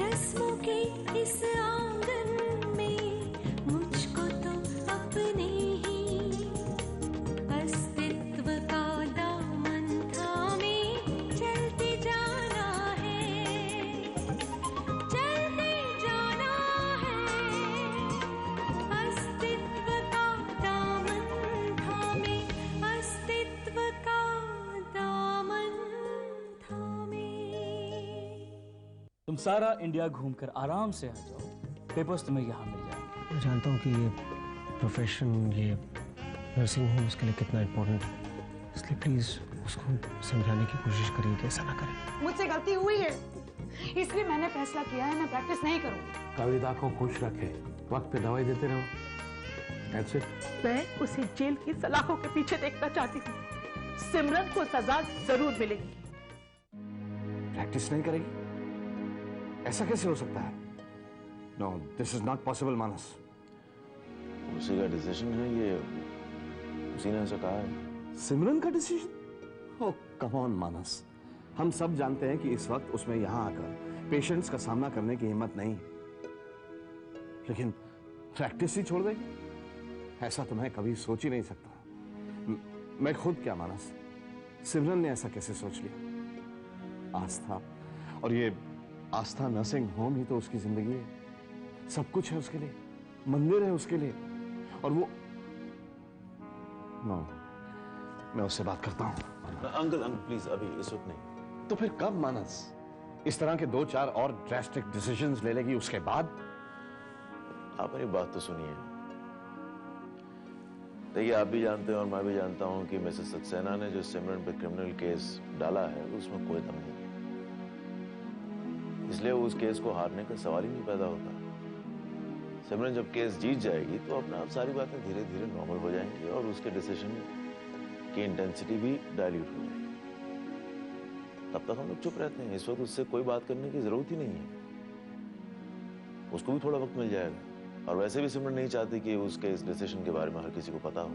रस्मों के इस आंगन में मुझको तो अपने ही अस्तित्व का दामन थामे चलते जाना है, चलते जाना है। अस्तित्व का दामन थामे, अस्तित्व का दामन थामे। तुम सारा इंडिया घूमकर आराम से आ जाओ, पेपर्स तुम्हें यहाँ मिल जाएंगे। मैं जानता हूँ कि ये प्रोफेशन, ये नर्सिंग होम उसके लिए कितना इम्पोर्टेंट है, इसलिए प्लीज उसको समझाने की कोशिश करिए कि ऐसा ना करें। मुझसे गलती हुई है, इसलिए मैंने फैसला किया है मैं प्रैक्टिस नहीं करूंगी। कविता को खुश रखे, वक्त पे दवाई देते रहो। That's it. मैं उसे जेल की सलाखों के पीछे देखना चाहती हूँ। सिमरन को सजा जरूर मिलेगी। प्रैक्टिस नहीं करेगी? ऐसा कैसे हो सकता है? No, this is not possible, मानस। उसी का डिसीजन है ये, उसी ने ऐसा कहा है। सिमरन का डिसीजन? ओह कम ऑन मानस, हम सब जानते हैं कि इस वक्त उसमें यहाँ आकर पेशेंट्स का सामना करने की हिम्मत नहीं, लेकिन प्रैक्टिस ही छोड़ देगी? ऐसा तो मैं कभी सोच ही नहीं सकता। मैं खुद क्या मानस, सिमरन ने ऐसा कैसे सोच लिया? आस्था, और ये आस्था नर्सिंग होम ही तो उसकी जिंदगी है, सब कुछ है उसके लिए, मंदिर है उसके लिए, और वो नो, मैं उससे बात करता हूं। अंकल प्लीज अभी इस वक्त नहीं। तो फिर कब मानस? इस तरह के 2-4 और ड्रास्टिक डिसीजंस ले लेगी उसके बाद? आप मेरी बात तो सुनिए। देखिए, आप भी जानते हैं और मैं भी जानता हूं कि मिसेस सक्सेना ने जो सिमरन पे क्रिमिनल केस डाला है उसमें कोई दम नहीं, इसलिए उस केस को हारने का सवाल ही नहीं पैदा होता। सिमरन जब केस जीत जाएगी तो अपने आप सारी बातें धीरे धीरे नॉर्मल हो जाएंगी और उसके डिसीजन की इंटेंसिटी भी डाइल्यूट हो जाएगी। तब तक हम लोग चुप रहते हैं। इस वक्त उससे कोई बात करने की जरूरत ही नहीं है, उसको भी थोड़ा वक्त मिल जाएगा। और वैसे भी सिमरन नहीं चाहती कि उसके इस डिसीजन के बारे में हर किसी को पता हो।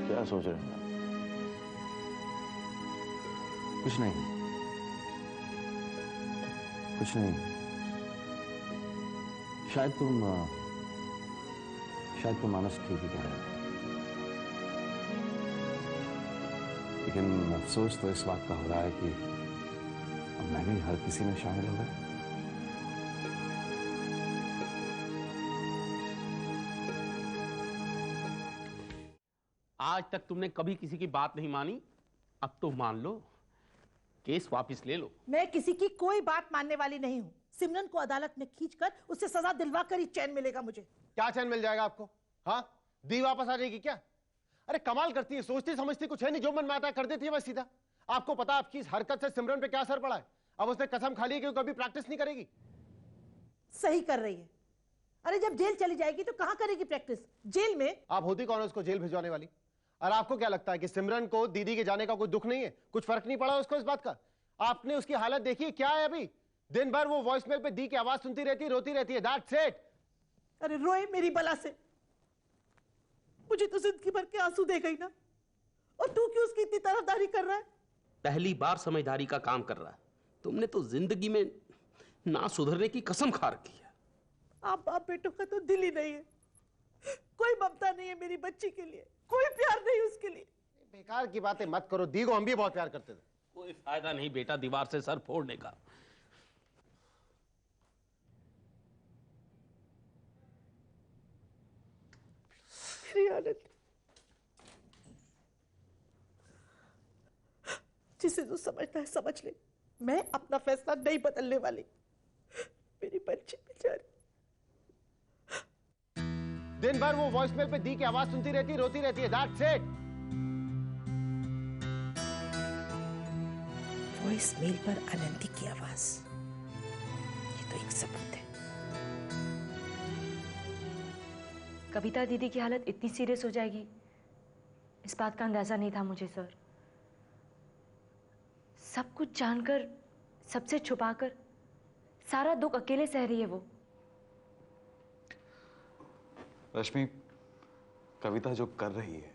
क्या सोच रहे हैं? कुछ नहीं, कुछ नहीं। शायद तुम मानस ठीक ही कह रहे हो, लेकिन अफसोस तो इस बात का हो रहा है कि अब मैं भी हर किसी में शामिल हो गया। आज तक तुमने कभी किसी की बात नहीं मानी, अब तो मान लो, केस वापस ले लो। मैं किसी की कोई बात मानने वाली नहीं हूँ। सिमरन को अदालत में खींचकर उससे सजा दिलवा कर ही चैन मिलेगा मुझे। क्या चैन मिल जाएगा आपको? हाँ, दी वापस आ जाएगी क्या? अरे कमाल करती है, सोचती समझती कुछ है नहीं, जो मन में आता है कर देती है बस सीधा। आपको पता आपकी इस हरकत से सिमरन पे क्या असर पड़ा है? अब उसने कसम खा ली कि वो कभी प्रैक्टिस नहीं करेगी। सही कर रही है। अरे जब जेल चली जाएगी तो कहां करेगी प्रैक्टिस? जेल में। आप होती कौन है उसको जेल भिजवाने वाली? और आपको क्या लगता है कि सिमरन को दीदी के जाने का कोई दुख नहीं है? कुछ फर्क नहीं पड़ा उसको इस बात का? आपने उसकी हालत देखी क्या है अभी? दिन भर वो वॉइसमेल पे दी की आवाज सुनती रहती है, रोती रहती है। That's it. अरे रोए मेरी बला से, मुझे तो जिंदगी भर के आंसू दे गई ना। और तू क्यों उसकी इतनी तरफदारी कर रहा है? पहली बार समझदारी का काम कर रहा है। तुमने तो जिंदगी में ना सुधरने की कसम खा रखी है। आप बाप बेटों का तो दिल ही नहीं है, कोई ममता नहीं है मेरी बच्ची के लिए, कोई प्यार नहीं उसके लिए। बेकार की बातें मत करो, दी को हम भी बहुत प्यार करते थे। कोई फायदा नहीं बेटा दीवार से सर फोड़ने का। मेरी हालत, जिसे जो समझता है समझ ले, मैं अपना फैसला नहीं बदलने वाली। मेरी बच्ची बेचारी दिन भर वो वॉइसमेल पे दी की आवाज सुनती रहती है, रोती रहती है। That's it. वॉइसमेल पर अनंती की आवाज, ये तो एक सबूत है। कविता दीदी की हालत इतनी सीरियस हो जाएगी, इस बात का अंदाजा नहीं था मुझे सर। सब कुछ जानकर, सबसे छुपाकर सारा दुख अकेले सह रही है वो। रश्मि, कविता जो कर रही है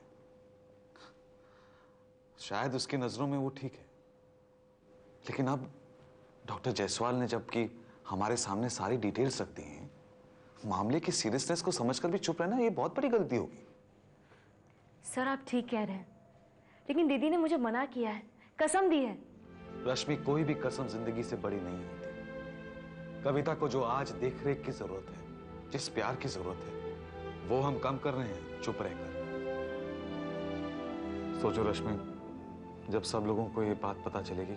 शायद उसकी नजरों में वो ठीक है, लेकिन अब डॉक्टर जायसवाल ने जबकि हमारे सामने सारी डिटेल्स रख दी हैं, मामले की सीरियसनेस को समझकर भी चुप रहना ये बहुत बड़ी गलती होगी। सर आप ठीक कह रहे हैं, लेकिन दीदी ने मुझे मना किया है, कसम दी है। रश्मि, कोई भी कसम जिंदगी से बड़ी नहीं होती। कविता को जो आज देखरेख की जरूरत है, जिस प्यार की जरूरत है, वो हम कम कर रहे हैं चुप रहकर। सोचो रश्मि, जब सब लोगों को ये बात पता चलेगी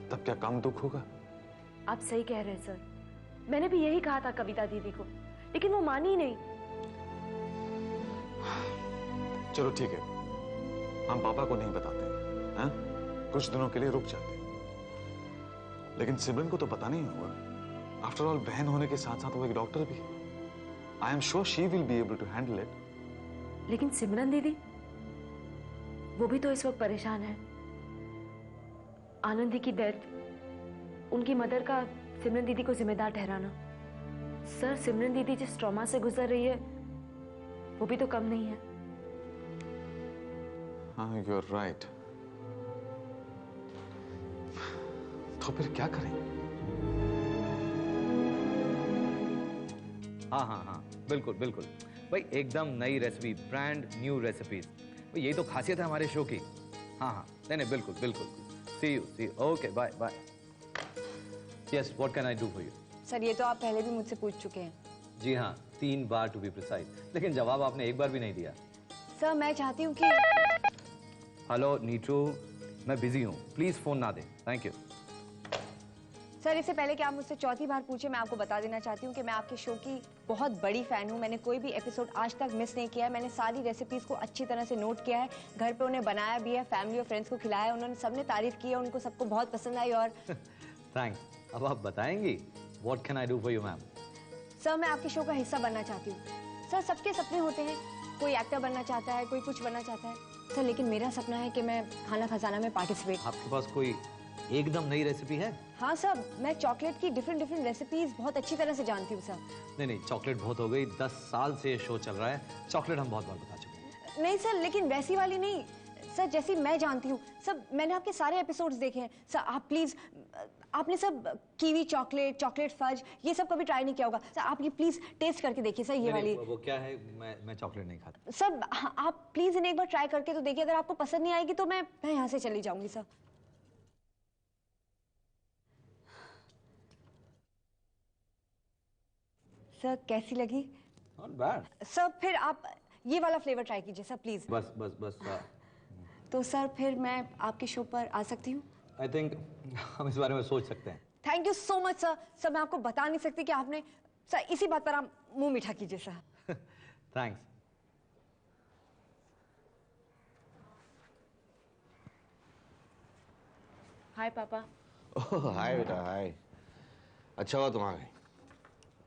तब क्या कम दुख होगा? आप सही कह रहे हैं सर, मैंने भी यही कहा था कविता दीदी को, लेकिन वो मानी ही नहीं। चलो ठीक है, हम पापा को नहीं बताते हैं, कुछ दिनों के लिए रुक जाते हैं। लेकिन सिमरन को तो पता नहीं होगा। आफ्टर ऑल बहन होने के साथ साथ वो एक डॉक्टर भी। I am sure she will be able to handle it. लेकिन सिमरन दीदी, वो भी तो इस वक्त परेशान है। आनंदी की डेथ, उनकी मदर का सिमरन दीदी को जिम्मेदार ठहराना। सर सिमरन दीदी जिस ट्रॉमा से गुजर रही है वो भी तो कम नहीं है। हाँ, यू आर राइट। तो फिर क्या करें? हाँ हाँ हाँ, बिल्कुल बिल्कुल भाई, एकदम नई रेसिपी, ब्रांड न्यू रेसिपीज। यही तो खासियत है हमारे शो की। हाँ हाँ, नहीं नहीं, बिल्कुल बिल्कुल। See you, okay, bye bye. Yes, what can I do for you? Sir ये तो आप पहले भी मुझसे पूछ चुके हैं। जी हाँ, 3 बार टू बी प्रिसाइज, लेकिन जवाब आपने एक बार भी नहीं दिया। सर मैं चाहती हूँ कि... हेलो नीटू, मैं बिजी हूँ, प्लीज फोन ना दे, थैंक यू। सर इससे पहले कि आप मुझसे चौथी बार पूछे, मैं आपको बता देना चाहती हूँ कि मैं आपके शो की बहुत बड़ी फैन हूँ। मैंने कोई भी एपिसोड आज तक मिस नहीं किया है। मैंने सारी रेसिपीज को अच्छी तरह से नोट किया है, घर पे उन्हें बनाया भी है, फैमिली और फ्रेंड्स को खिलाया है। उन्होंने सबने तारीफ की है, उनको सबको बहुत पसंद आई। और थैंक्स। अब आप बताएंगी what can I do for you ma'am? Sir मैं आपके शो का हिस्सा बनना चाहती हूँ। सर सबके सपने होते हैं, कोई एक्टर बनना चाहता है, कोई कुछ बनना चाहता है सर, लेकिन मेरा सपना है कि मैं खाना खजाना में पार्टिसिपेट। आपके पास कोई एकदम नई रेसिपी है? हाँ सर, मैं चॉकलेट की डिफरेंट रेसिपीज बहुत अच्छी तरह से जानती हूँ सर। नहीं, चॉकलेट बहुत हो गई, 10 साल से ये शो चल रहा है, चॉकलेट हम बहुत बार बता चुके हैं। नहीं सर, लेकिन वैसी वाली नहीं सर, जैसी मैं जानती हूँ। सर मैंने आपके सारे एपिसोड्स देखे हैं सर। आप प्लीज, आपने सब कीवी चॉकलेट, चॉकलेट फज, ये सब कभी ट्राई नहीं किया होगा सर। आप ये प्लीज टेस्ट करके देखिए सर, ये वाली। वो क्या है? मैं चॉकलेट नहीं खाता सर। आप प्लीज इन्हें एक बार ट्राई करके तो देखिए, अगर आपको पसंद नहीं आएगी तो मैं यहाँ से चली जाऊंगी सर। सर कैसी लगी? Not bad sir. फिर आप ये वाला फ्लेवर ट्राई कीजिए सर प्लीज। बस तो सर फिर मैं आपके शो पर आ सकती हूँ? आई थिंक हम इस बारे में सोच सकते हैं। Thank you so much sir. Sir मैं आपको बता नहीं सकती कि आपने, सर इसी बात पर आप मुंह मीठा कीजिए सर। थैंक्स। हाय पापा। ओह हाय बेटा, हाय। अच्छा हुआ तुम आ गए,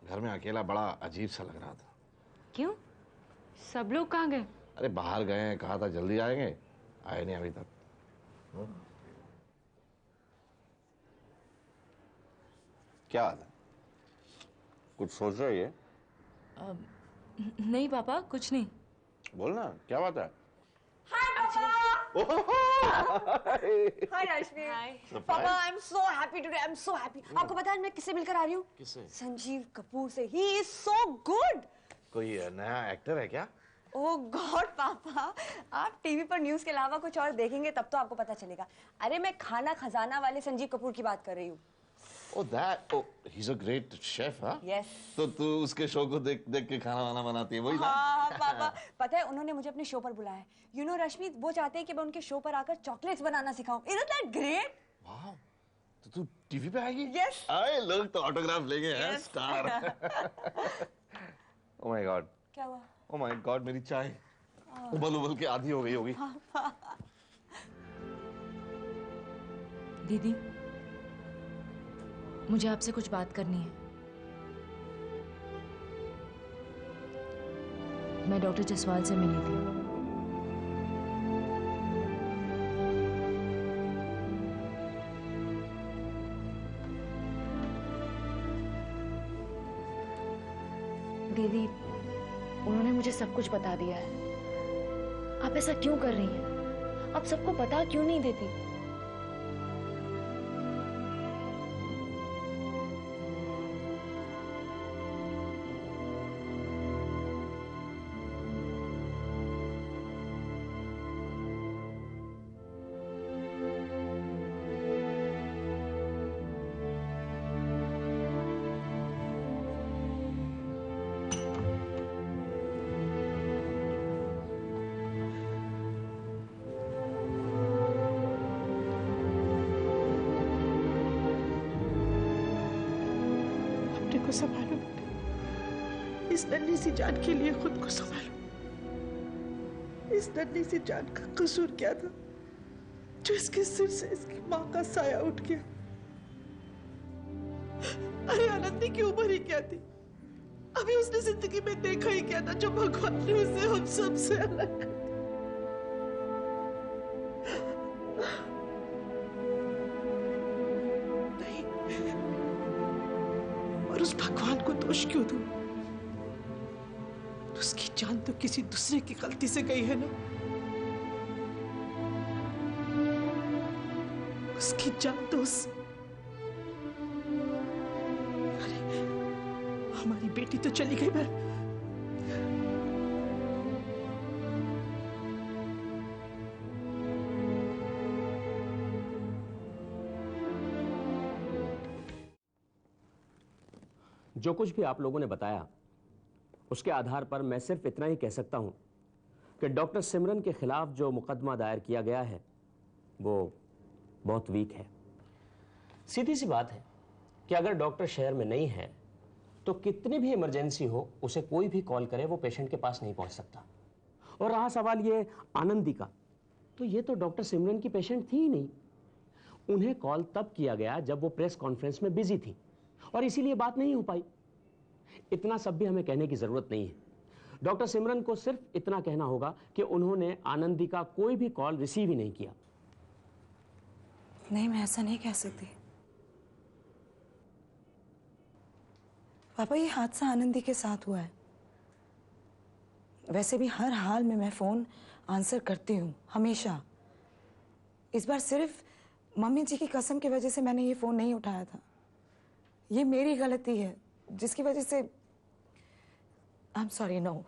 घर में अकेला बड़ा अजीब सा लग रहा था। क्यों? सब लोग कहाँ गए? अरे बाहर गए हैं, कहा था जल्दी आएंगे, आए नहीं अभी तक। क्या बात है, कुछ सोच रही है? नहीं पापा, कुछ नहीं। बोलना, क्या बात है? हाय रश्मि। पापा I am so happy today, I am so happy. आपको पता है मैं किससे मिलकर आ रही हूँ? किससे? संजीव कपूर से। He is so good. कोई नया एक्टर है क्या? ओह गॉड पापा, आप टीवी पर न्यूज़ के अलावा कुछ और देखेंगे तब तो आपको पता चलेगा। अरे मैं खाना खजाना वाले संजीव कपूर की बात कर रही हूँ। Oh that, oh he's a great chef, हाँ? Yes. तो तू उसके शो को देख के खाना वाना बनाती है, वही ना? हाँ पापा, पता है उन्होंने मुझे अपने शो पर बुलाया है। You know रश्मि, वो चाहते हैं कि मैं उनके शो पर आकर चॉकलेट्स बनाना सिखाऊं। Isn't that great? वाह, तो तू टीवी पे आएगी? Yes. आए लोग तो ऑटोग्राफ लेंगे हैं, स्टार। Oh my God. क्या हुआ? Oh my God, मेरी चाय उबल के आधी हो गई होगी। दीदी, मुझे आपसे कुछ बात करनी है। मैं डॉक्टर जसवाल से मिली थी। दीदी, उन्होंने मुझे सब कुछ बता दिया है। आप ऐसा क्यों कर रही हैं? आप सबको बता क्यों नहीं देती? अपने को संभालो बेटे। इस नन्ही सी जान के लिए खुद को संभालो। इस नन्ही सी जान का कसूर क्या था जो इसके सिर से इसकी माँ का साया उठ गया? अरे आनंदी की उम्र ही क्या थी? अभी उसने जिंदगी में देखा ही क्या था जो भगवान ने उसे हम सब से अलग कर दिया? नहीं, और उस भगवान को दोष क्यों दूं? उसकी जान तो किसी दूसरे की गलती से गई है ना। उसकी जान तो अरे हमारी बेटी तो चली गई बहन। जो कुछ भी आप लोगों ने बताया उसके आधार पर मैं सिर्फ इतना ही कह सकता हूं कि डॉक्टर सिमरन के खिलाफ जो मुकदमा दायर किया गया है वो बहुत वीक है। सीधी सी बात है कि अगर डॉक्टर शहर में नहीं है तो कितनी भी इमरजेंसी हो उसे कोई भी कॉल करे वो पेशेंट के पास नहीं पहुंच सकता। और रहा सवाल ये आनंदी का, तो ये तो डॉक्टर सिमरन की पेशेंट थी ही नहीं। उन्हें कॉल तब किया गया जब वो प्रेस कॉन्फ्रेंस में बिजी थी और इसीलिए बात नहीं हो पाई। इतना सब भी हमें कहने की जरूरत नहीं है। डॉक्टर सिमरन को सिर्फ इतना कहना होगा कि उन्होंने आनंदी का कोई भी कॉल रिसीव ही नहीं किया। नहीं, मैं ऐसा नहीं कह सकती पापा। ये हादसा आनंदी के साथ हुआ है। वैसे भी हर हाल में मैं फोन आंसर करती हूँ, हमेशा। इस बार सिर्फ मम्मी जी की कसम की वजह से मैंने ये फोन नहीं उठाया था। ये मेरी गलती है जिसकी वजह से आई एम सॉरी। नो,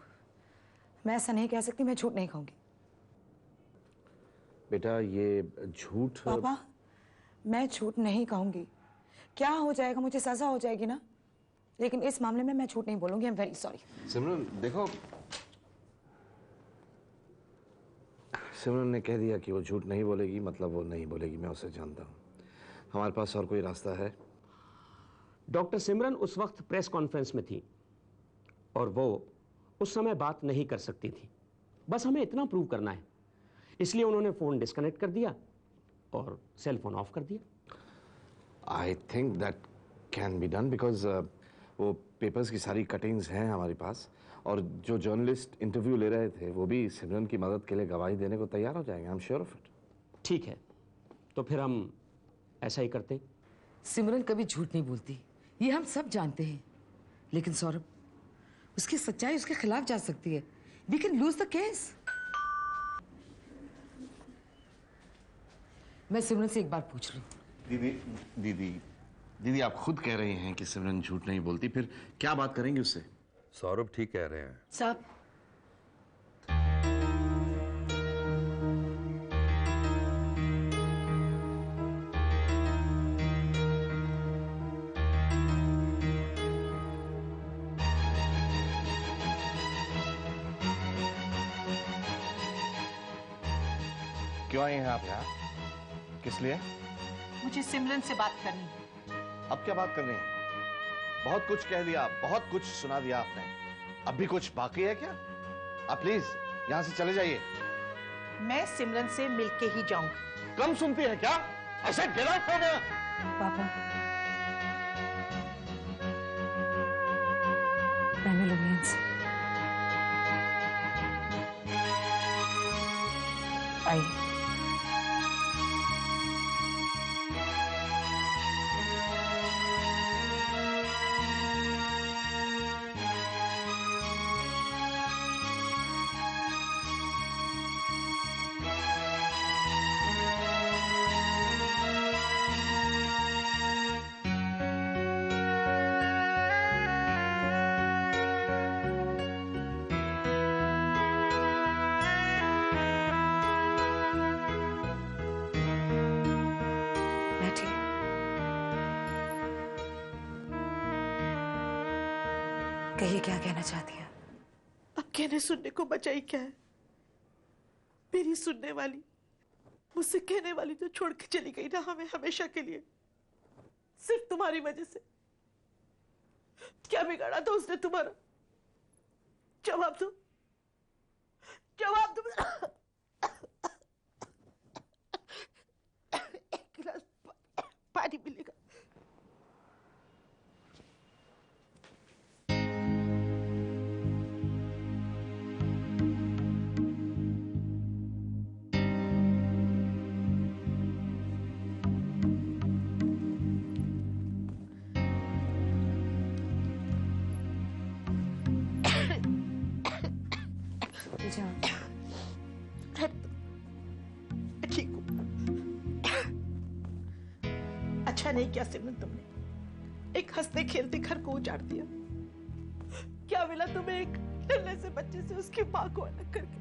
मैं ऐसा नहीं कह सकती। मैं झूठ नहीं कहूंगी। बेटा ये झूठ पापा, मैं झूठ नहीं कहूंगी। क्या हो जाएगा, मुझे सजा हो जाएगी ना, लेकिन इस मामले में मैं झूठ नहीं बोलूंगी। I am very sorry. Simran देखो, सिमरन ने कह दिया कि वो झूठ नहीं बोलेगी, मतलब वो नहीं बोलेगी। मैं उसे जानता हूँ। हमारे पास और कोई रास्ता है? डॉक्टर सिमरन उस वक्त प्रेस कॉन्फ्रेंस में थी और वो उस समय बात नहीं कर सकती थी। बस हमें इतना प्रूव करना है, इसलिए उन्होंने फोन डिस्कनेक्ट कर दिया और सेल फोन ऑफ कर दिया। I think that can be done because वो पेपर्स की सारी कटिंग्स हैं हमारे पास, और जो जर्नलिस्ट इंटरव्यू ले रहे थे वो भी सिमरन की मदद के लिए गवाही देने को तैयार हो जाएंगे। आई एम श्योर ऑफ इट। ठीक है, तो फिर हम ऐसा ही करते हैं। सिमरन कभी झूठ नहीं बोलती, ये हम सब जानते हैं। लेकिन सौरभ, उसकी सच्चाई उसके खिलाफ जा सकती है। We can lose the case. मैं सिमरन से एक बार पूछ लूं। दीदी आप खुद कह रही हैं कि सिमरन झूठ नहीं बोलती, फिर क्या बात करेंगे उससे? सौरभ ठीक कह रहे हैं साहब। क्यों आए हैं आप यहाँ? किस लिए? मुझे सिमरन से बात करनी है। अब क्या बात करनी है? बहुत कुछ कह दिया, बहुत कुछ सुना दिया आपने। अब भी कुछ बाकी है क्या? आप प्लीज यहाँ से चले जाइए। मैं सिमरन से मिलके ही जाऊंगी। कम सुनती है क्या? ऐसे गिरा कर पापा, मैं मिलूंगी इनसे। आइए। बैठिए। कहिए क्या कहना चाहती हैं? अब कहने सुनने को बचा ही क्या है? मेरी सुनने वाली, मुझसे कहने वाली तो छोड़ के चली गई ना हमें हमेशा के लिए, सिर्फ तुम्हारी वजह से। क्या बिगाड़ा था उसने तुम्हारा? जवाब दो, जवाब दो। एक गिलास पानी मिलेगा? ठीक हूँ। अच्छा नहीं किया सिमरन तुमने, एक हंसते खेलते घर को उजाड़ दिया। क्या मिला तुम्हें एक नन्हे से बच्चे से उसकी माँ को अलग करके?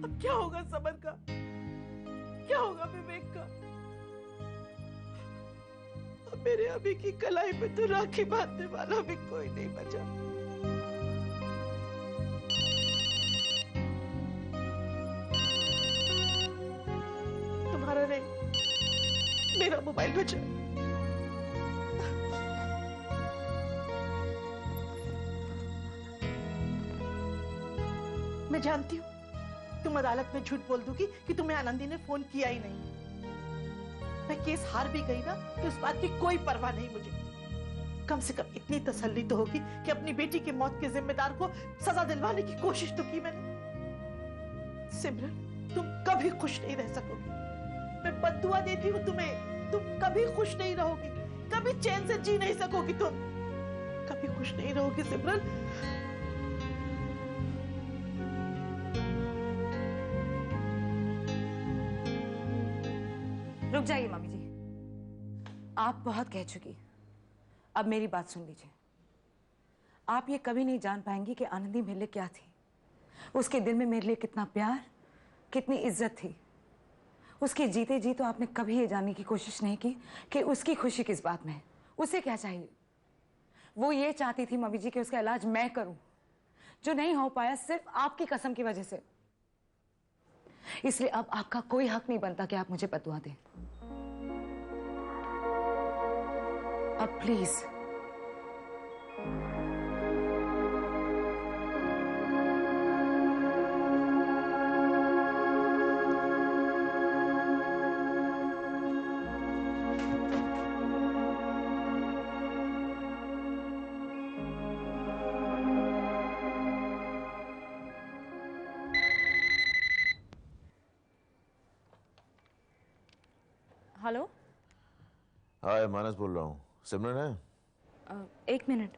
अब क्या होगा समर का, क्या होगा विवेक का? अब मेरे अभी की कलाई पे तो राखी बांधने वाला भी कोई नहीं बचा। तुम्हारा नहीं, मेरा मोबाइल बचा। मैं जानती हूँ तुम अदालत में झूठ बोल दोगी कि तुम्हें आनंदी ने फोन किया ही नहीं। मैं केस हार भी गई ना तो इस बात की कोई परवाह नहीं मुझे। कम से कम इतनी तसल्ली तो होगी कि अपनी बेटी की मौत के जिम्मेदार को सजा दिलवाने की कोशिश तो की मैंने। सिमरन, तुम कभी खुश नहीं रह सकोगी। मैं बद्दुआ देती हूँ तुम्हें, तुम कभी खुश नहीं रहोगी, कभी चैन से जी नहीं सकोगी, तुम कभी खुश नहीं रहोगी सिमरन। रुक जाइए मम्मी जी, आप बहुत कह चुकी, अब मेरी बात सुन लीजिए। आप ये कभी नहीं जान पाएंगी कि आनंदी मेरे लिए क्या थी, उसके दिल में मेरे लिए कितना प्यार, कितनी इज्जत थी। उसके जीते जी तो आपने कभी ये जानने की कोशिश नहीं की कि उसकी खुशी किस बात में है, उसे क्या चाहिए। वो ये चाहती थी मम्मी जी कि उसका इलाज मैं करूं, जो नहीं हो पाया सिर्फ आपकी कसम की वजह से। इसलिए अब आपका कोई हक नहीं बनता कि आप मुझे बदुआ दें। अब प्लीज हेलो। हाय, मानस बोल रहा हूँ। सिमरन है? एक मिनट।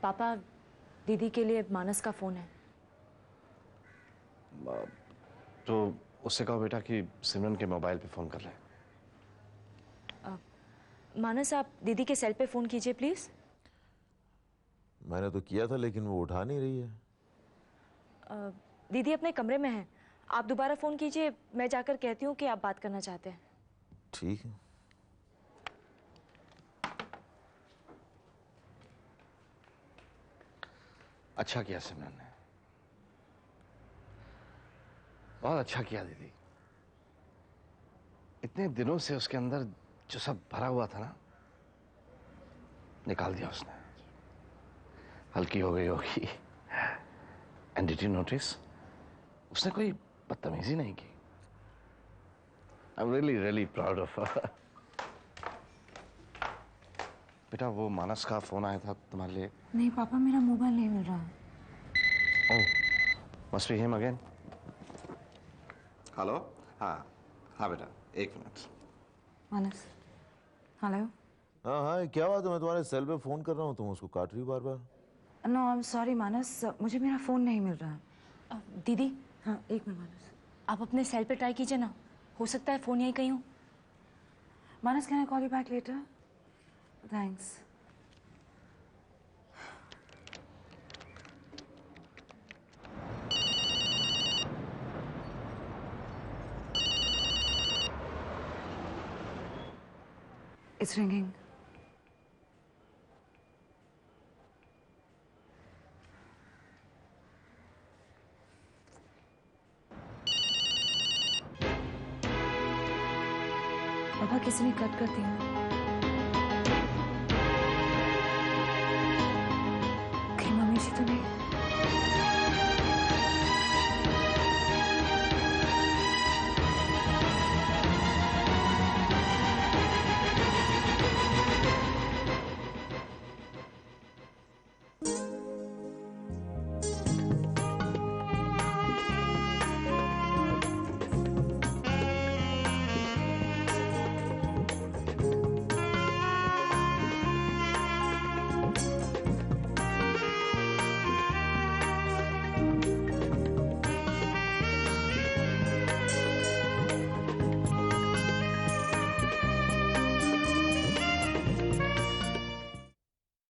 पापा, दीदी के लिए मानस का फोन है। तो उससे कहो बेटा कि सिमरन के मोबाइल पे फोन कर ले। मानस, आप दीदी के सेल पे फोन कीजिए प्लीज। मैंने तो किया था लेकिन वो उठा नहीं रही है। दीदी अपने कमरे में है, आप दोबारा फोन कीजिए, मैं जाकर कहती हूँ कि आप बात करना चाहते हैं। ठीक है। अच्छा किया सिमरन ने, बहुत अच्छा किया दीदी। इतने दिनों से उसके अंदर जो सब भरा हुआ था ना, निकाल दिया उसने। हल्की हो गई होगी। एंड डिड यू नोटिस, उसने कोई बदतमीजी नहीं की। I am really really proud of her. बेटा, वो मानस का फोन आया था तुम्हारे लिए? नहीं पापा, मेरा मोबाइल नहीं मिल रहा। Oh, must be him again. Hello. हाँ हाँ बेटा, एक मिनट। मानस, हेलो। हाँ हाँ, क्या बात है? मैं तुम्हारे सेल पे फोन कर रहा हूँ, तुम उसको काट रही हो बार बार। नो आई एम सॉरी मानस, मुझे मेरा फोन नहीं मिल रहा। दीदी। हाँ एक मिनट मानस, आप अपने सेल पे ट्राई कीजिए ना, हो सकता है फोन यहीं कहीं हो। Manas, can I call you back later? Thanks. It's ringing. पापा किसी ने कट कर दिया।